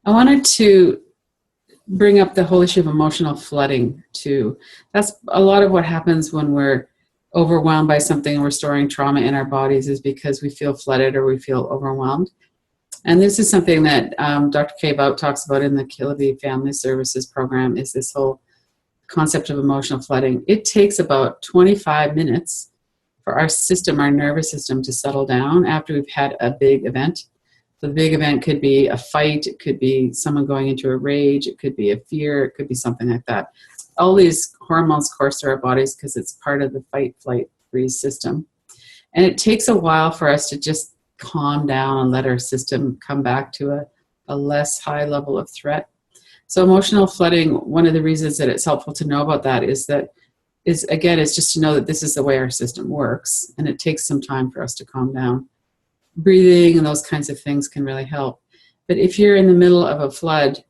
I wanted to bring up the whole issue of emotional flooding too. That's a lot of what happens when we're overwhelmed by something and we're storing trauma in our bodies, is because we feel flooded or we feel overwhelmed. And this is something that Dr. Kay Bout talks about in the Killavie Family Services program, is this whole concept of emotional flooding. It takes about 25 minutes for our system, our nervous system, to settle down after we've had a big event. The big event could be a fight, it could be someone going into a rage, it could be a fear, it could be something like that. All these hormones course through our bodies because it's part of the fight, flight, freeze system. And it takes a while for us to just calm down and let our system come back to a less high level of threat. So emotional flooding, one of the reasons that it's helpful to know about that is just to know that this is the way our system works, and it takes some time for us to calm down. Breathing and those kinds of things can really help. But if you're in the middle of a flood,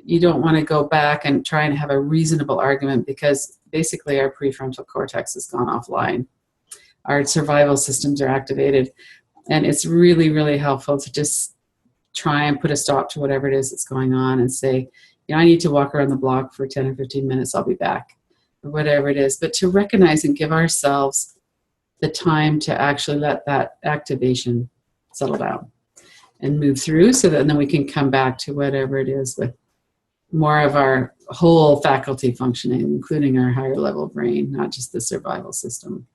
you don't want to go back and try and have a reasonable argument, because basically our prefrontal cortex has gone offline. Our survival systems are activated. And it's really, really helpful to just try and put a stop to whatever it is that's going on and say, I need to walk around the block for 10 or 15 minutes, I'll be back, or whatever it is. But to recognize and give ourselves the time to actually let that activation settle down and move through, so that then we can come back to whatever it is with more of our whole faculty functioning, including our higher level brain, not just the survival system.